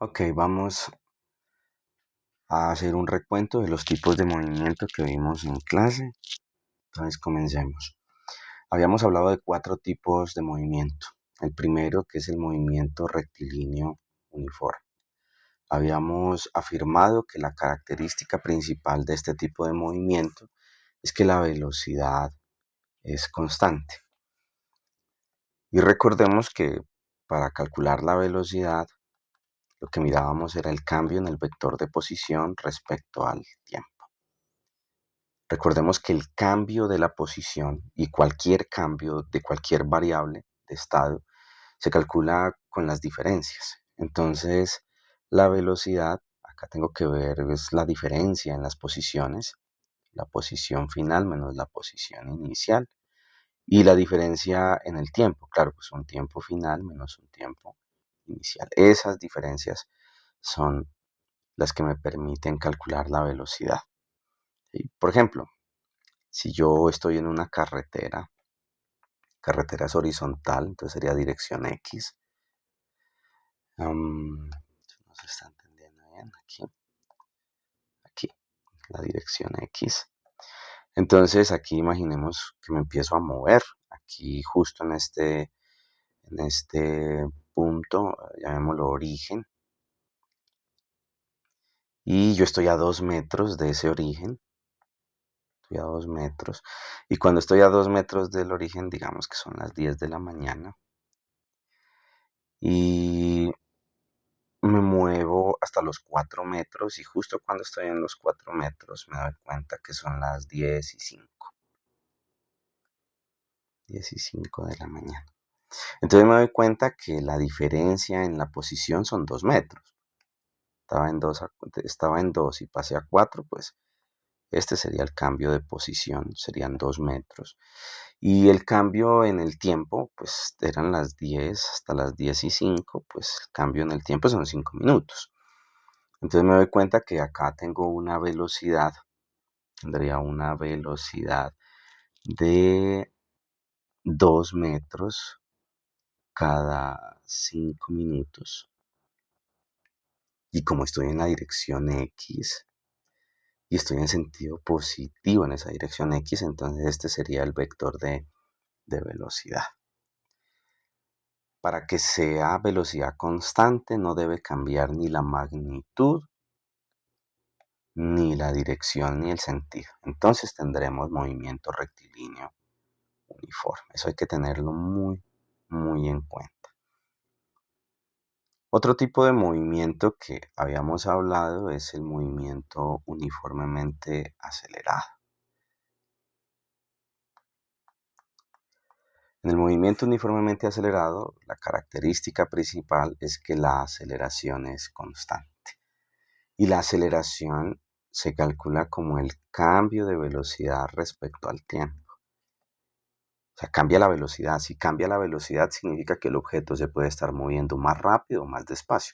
Ok, vamos a hacer un recuento de los tipos de movimiento que vimos en clase. Entonces comencemos. Habíamos hablado de 4 tipos de movimiento. El primero, que es el movimiento rectilíneo uniforme. Habíamos afirmado que la característica principal de este tipo de movimiento es que la velocidad es constante. Y recordemos que para calcular la velocidad, lo que mirábamos era el cambio en el vector de posición respecto al tiempo. Recordemos que el cambio de la posición y cualquier cambio de cualquier variable de estado se calcula con las diferencias. Entonces, la velocidad, acá tengo que ver, es la diferencia en las posiciones, la posición final menos la posición inicial, y la diferencia en el tiempo, claro, pues un tiempo final menos un tiempo inicial. Esas diferencias son las que me permiten calcular la velocidad. ¿Sí? Por ejemplo, si yo estoy en una carretera es horizontal, entonces sería dirección X. No se está entendiendo bien aquí, la dirección X. Entonces aquí imaginemos que me empiezo a mover, aquí justo en este punto, llamémoslo origen, y yo estoy a 2 metros de ese origen, estoy a 2 metros, y cuando estoy a 2 metros del origen, digamos que son las 10 de la mañana, y me muevo hasta los 4 metros y justo cuando estoy en los 4 metros me doy cuenta que son las 10:05 de la mañana. Entonces me doy cuenta que la diferencia en la posición son 2 metros. Estaba en 2 y pasé a 4, pues este sería el cambio de posición, serían 2 metros. Y el cambio en el tiempo, pues eran las 10 hasta las 10:05, pues el cambio en el tiempo son 5 minutos. Entonces me doy cuenta que acá tengo una velocidad, tendría una velocidad de 2 metros cada 5 minutos. Y como estoy en la dirección X y estoy en sentido positivo en esa dirección X, entonces este sería el vector de velocidad. Para que sea velocidad constante no debe cambiar ni la magnitud, ni la dirección, ni el sentido. Entonces tendremos movimiento rectilíneo uniforme. Eso hay que tenerlo muy, muy en cuenta. Otro tipo de movimiento que habíamos hablado es el movimiento uniformemente acelerado. En el movimiento uniformemente acelerado, la característica principal es que la aceleración es constante. Y la aceleración se calcula como el cambio de velocidad respecto al tiempo. O sea, cambia la velocidad. Si cambia la velocidad, significa que el objeto se puede estar moviendo más rápido o más despacio.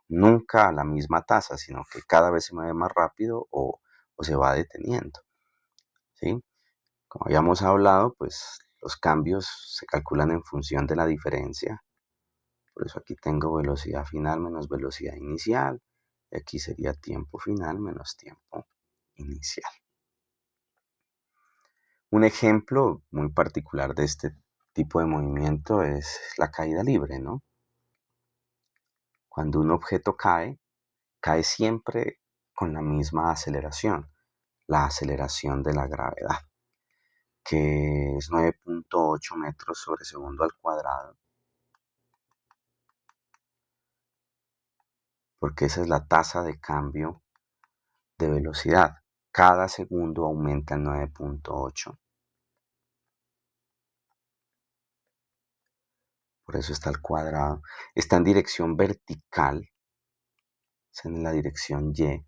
Nunca a la misma tasa, sino que cada vez se mueve más rápido o se va deteniendo. ¿Sí? Como habíamos hablado, pues los cambios se calculan en función de la diferencia. Por eso aquí tengo velocidad final menos velocidad inicial. Y aquí sería tiempo final menos tiempo inicial. Un ejemplo muy particular de este tipo de movimiento es la caída libre, ¿no? Cuando un objeto cae, cae siempre con la misma aceleración, la aceleración de la gravedad, que es 9.8 metros sobre segundo al cuadrado, porque esa es la tasa de cambio de velocidad. Cada segundo aumenta en 9.8. Por eso está al cuadrado. Está en dirección vertical, es en la dirección y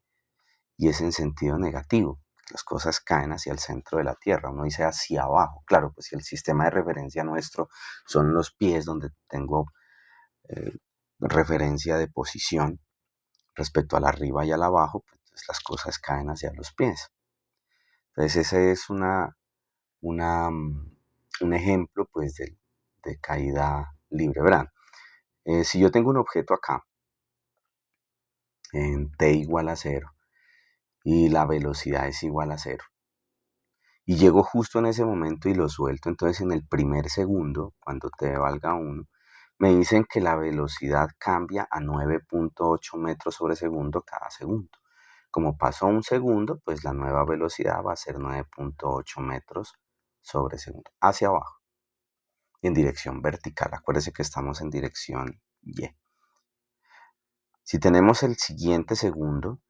es en sentido negativo. Las cosas caen hacia el centro de la Tierra, uno dice hacia abajo. Claro, pues si el sistema de referencia nuestro son los pies donde tengo eh, referencia de posición respecto al arriba y al abajo, pues entonces las cosas caen hacia los pies. Entonces ese es un ejemplo pues de caída libre. Verán, si yo tengo un objeto acá en t igual a cero y la velocidad es igual a cero. Y llego justo en ese momento y lo suelto, entonces en el primer segundo, cuando t valga 1, me dicen que la velocidad cambia a 9.8 metros sobre segundo cada segundo. Como pasó un segundo, pues la nueva velocidad va a ser 9.8 metros sobre segundo, hacia abajo, en dirección vertical. Acuérdese que estamos en dirección Y. Si tenemos el siguiente segundo,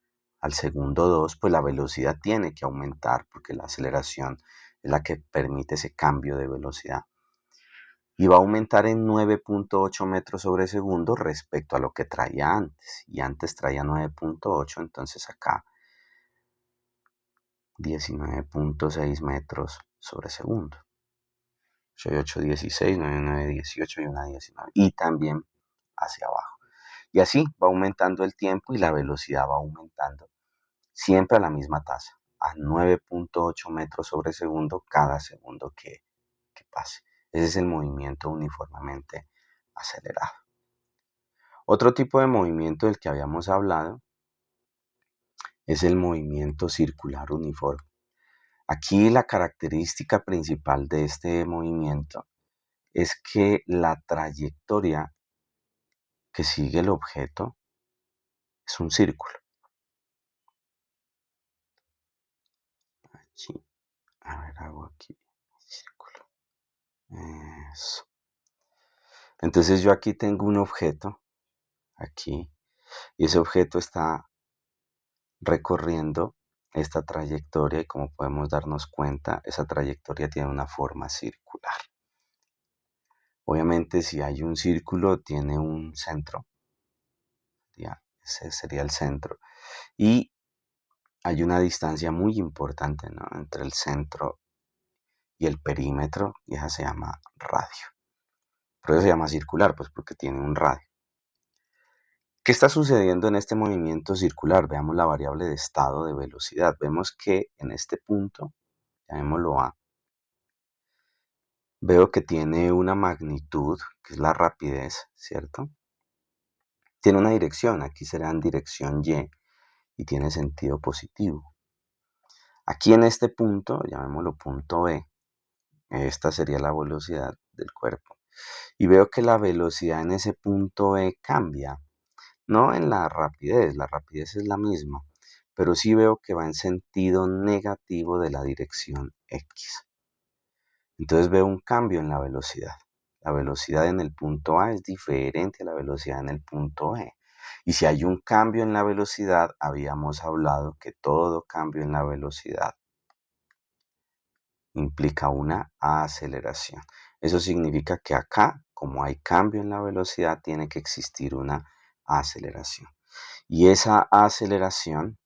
al segundo 2, pues la velocidad tiene que aumentar porque la aceleración es la que permite ese cambio de velocidad. Y va a aumentar en 9.8 metros sobre segundo respecto a lo que traía antes. Y antes traía 9.8, entonces acá 19.6 metros sobre segundo. 8, 16, 9, 9, 18 y una 19. Y también hacia abajo. Y así va aumentando el tiempo y la velocidad va aumentando siempre a la misma tasa, a 9.8 metros sobre segundo cada segundo que pase. Ese es el movimiento uniformemente acelerado. Otro tipo de movimiento del que habíamos hablado es el movimiento circular uniforme. Aquí la característica principal de este movimiento es que la trayectoria que sigue el objeto es un círculo. Aquí, a ver, hago aquí, círculo. Eso. Entonces yo aquí tengo un objeto, aquí, y ese objeto está recorriendo esta trayectoria y como podemos darnos cuenta, esa trayectoria tiene una forma circular. Obviamente si hay un círculo tiene un centro, ya, ese sería el centro, y hay una distancia muy importante, ¿no?, entre el centro y el perímetro, y esa se llama radio. Por eso se llama circular, pues porque tiene un radio. ¿Qué está sucediendo en este movimiento circular? Veamos la variable de estado de velocidad. Vemos que en este punto, llamémoslo A, veo que tiene una magnitud, que es la rapidez, ¿cierto? Tiene una dirección, aquí será en dirección y tiene sentido positivo. Aquí en este punto, llamémoslo punto B, esta sería la velocidad del cuerpo. Y veo que la velocidad en ese punto B cambia. No en la rapidez es la misma, pero sí veo que va en sentido negativo de la dirección X. Entonces veo un cambio en la velocidad. La velocidad en el punto A es diferente a la velocidad en el punto B. Y si hay un cambio en la velocidad, habíamos hablado que todo cambio en la velocidad implica una aceleración. Eso significa que acá, como hay cambio en la velocidad, tiene que existir una aceleración. Y esa aceleración,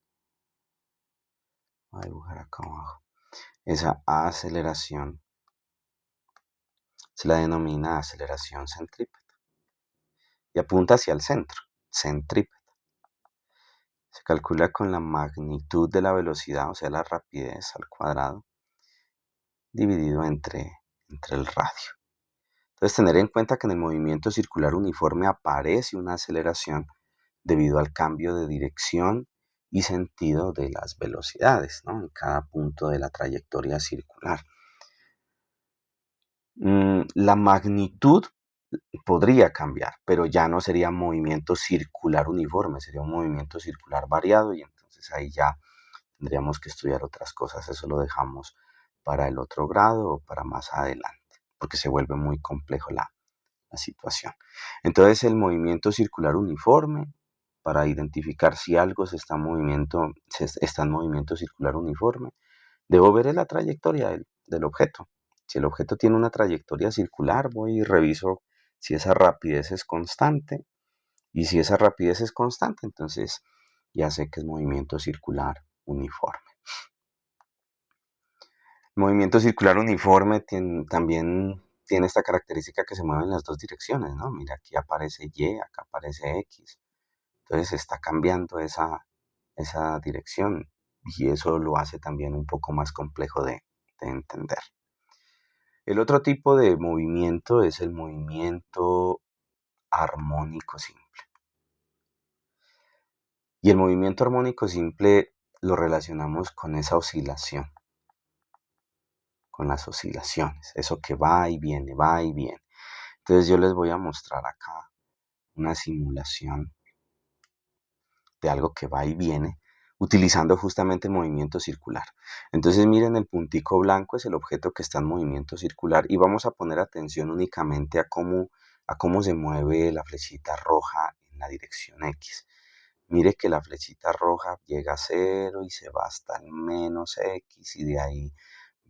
voy a dibujar acá abajo, esa aceleración se la denomina aceleración centrípeta y apunta hacia el centro, centrípeta. Se calcula con la magnitud de la velocidad, o sea, la rapidez al cuadrado, dividido entre el radio. Entonces, tener en cuenta que en el movimiento circular uniforme aparece una aceleración debido al cambio de dirección y sentido de las velocidades, ¿no?, en cada punto de la trayectoria circular. La magnitud podría cambiar, pero ya no sería movimiento circular uniforme, sería un movimiento circular variado y entonces ahí ya tendríamos que estudiar otras cosas. Eso lo dejamos para el otro grado o para más adelante, porque se vuelve muy complejo la situación. Entonces el movimiento circular uniforme, para identificar si algo está en movimiento circular uniforme, debo ver la trayectoria del objeto. Si el objeto tiene una trayectoria circular, voy y reviso si esa rapidez es constante. Y si esa rapidez es constante, entonces ya sé que es movimiento circular uniforme. El movimiento circular uniforme también tiene esta característica que se mueve en las dos direcciones, ¿no? Mira, aquí aparece Y, acá aparece X. Entonces está cambiando esa dirección y eso lo hace también un poco más complejo de entender. El otro tipo de movimiento es el movimiento armónico simple. Y el movimiento armónico simple lo relacionamos con esa oscilación, con las oscilaciones, eso que va y viene, va y viene. Entonces yo les voy a mostrar acá una simulación de algo que va y viene, utilizando justamente el movimiento circular. Entonces miren, el puntico blanco es el objeto que está en movimiento circular y vamos a poner atención únicamente a cómo se mueve la flechita roja en la dirección X. Mire que la flechita roja llega a cero y se va hasta el menos X y de ahí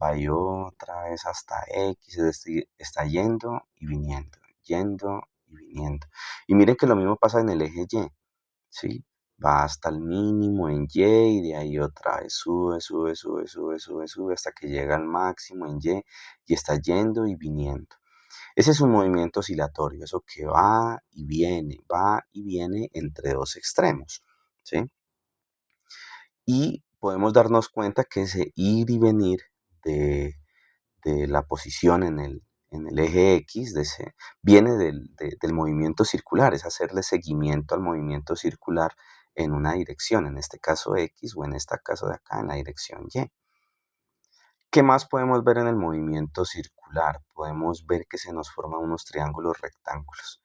va y otra vez hasta X, es decir, está yendo y viniendo, yendo y viniendo. Y miren que lo mismo pasa en el eje Y, ¿sí? Va hasta el mínimo en Y y de ahí otra vez sube, sube, sube, sube, sube, sube hasta que llega al máximo en y está yendo y viniendo. Ese es un movimiento oscilatorio, eso que va y viene entre dos extremos, ¿sí? Y podemos darnos cuenta que ese ir y venir de, de la posición en el eje X viene del movimiento circular, es hacerle seguimiento al movimiento circular en una dirección, en este caso X o en este caso de acá en la dirección Y. ¿Qué más podemos ver en el movimiento circular? Podemos ver que se nos forman unos triángulos rectángulos,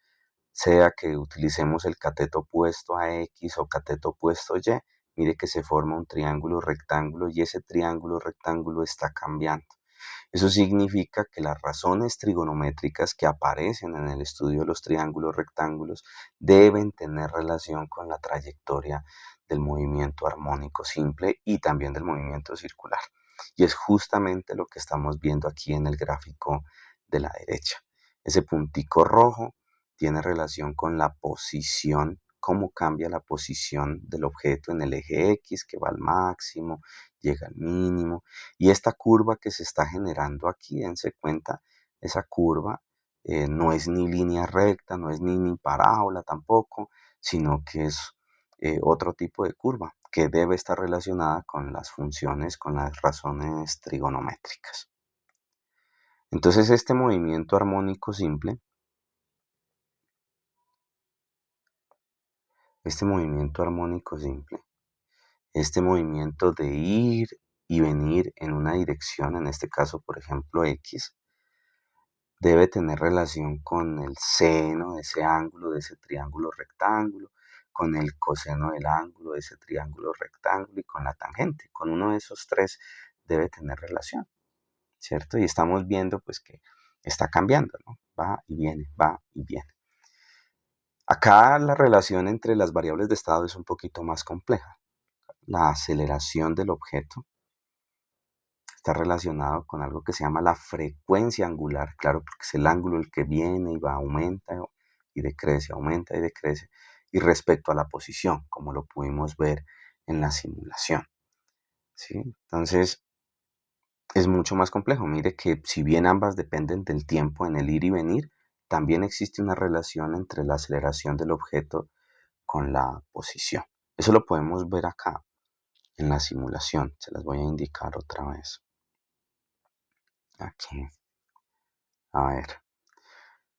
sea que utilicemos el cateto opuesto a X o cateto opuesto a Y, mire que se forma un triángulo rectángulo y ese triángulo rectángulo está cambiando. Eso significa que las razones trigonométricas que aparecen en el estudio de los triángulos rectángulos deben tener relación con la trayectoria del movimiento armónico simple y también del movimiento circular. Y es justamente lo que estamos viendo aquí en el gráfico de la derecha. Ese puntico rojo tiene relación con la posición, cómo cambia la posición del objeto en el eje X, que va al máximo, llega al mínimo, y esta curva que se está generando aquí, dense cuenta, esa curva no es ni línea recta, no es ni parábola tampoco, sino que es otro tipo de curva que debe estar relacionada con las funciones, con las razones trigonométricas. Entonces este movimiento armónico simple, este movimiento de ir y venir en una dirección, en este caso por ejemplo X, debe tener relación con el seno de ese ángulo, de ese triángulo rectángulo, con el coseno del ángulo de ese triángulo rectángulo y con la tangente. Con uno de esos tres debe tener relación, ¿cierto? Y estamos viendo pues que está cambiando, ¿no? Va y viene, va y viene. Acá la relación entre las variables de estado es un poquito más compleja. La aceleración del objeto está relacionado con algo que se llama la frecuencia angular, claro, porque es el ángulo el que viene y va, aumenta y decrece, y respecto a la posición, como lo pudimos ver en la simulación, ¿sí? Entonces, es mucho más complejo. Mire que si bien ambas dependen del tiempo en el ir y venir, también existe una relación entre la aceleración del objeto con la posición. Eso lo podemos ver acá en la simulación. Se las voy a indicar otra vez. Aquí. A ver.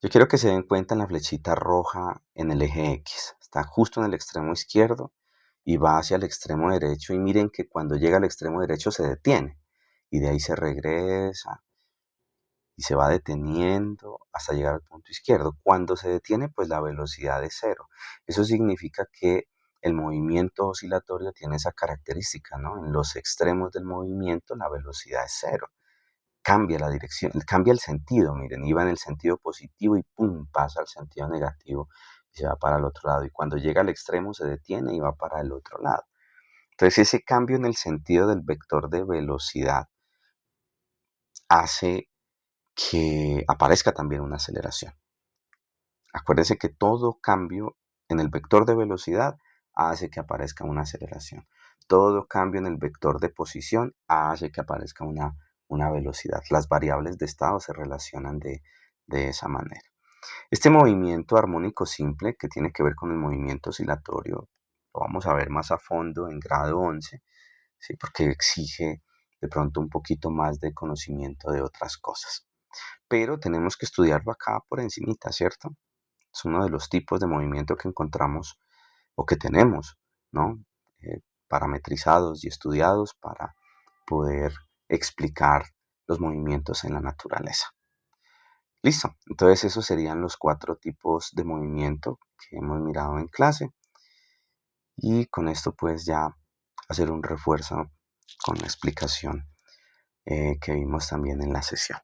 Yo quiero que se den cuenta en la flechita roja en el eje X. Está justo en el extremo izquierdo y va hacia el extremo derecho. Y miren que cuando llega al extremo derecho se detiene. Y de ahí se regresa y se va deteniendo hasta llegar al punto izquierdo. Cuando se detiene, pues la velocidad es cero. Eso significa que el movimiento oscilatorio tiene esa característica, ¿no? En los extremos del movimiento la velocidad es cero. Cambia la dirección, cambia el sentido, miren, iba en el sentido positivo y pum, pasa al sentido negativo y se va para el otro lado. Y cuando llega al extremo se detiene y va para el otro lado. Entonces ese cambio en el sentido del vector de velocidad hace que aparezca también una aceleración. Acuérdense que todo cambio en el vector de velocidad hace que aparezca una aceleración. Todo cambio en el vector de posición hace que aparezca una velocidad. Las variables de estado se relacionan de esa manera. Este movimiento armónico simple, que tiene que ver con el movimiento oscilatorio, lo vamos a ver más a fondo en grado 11, ¿sí? Porque exige de pronto un poquito más de conocimiento de otras cosas. Pero tenemos que estudiarlo acá por encimita, ¿cierto? Es uno de los tipos de movimiento que encontramos o que tenemos ¿no? Parametrizados y estudiados para poder explicar los movimientos en la naturaleza. Listo, entonces esos serían los 4 tipos de movimiento que hemos mirado en clase y con esto pues ya hacer un refuerzo con la explicación que vimos también en la sesión.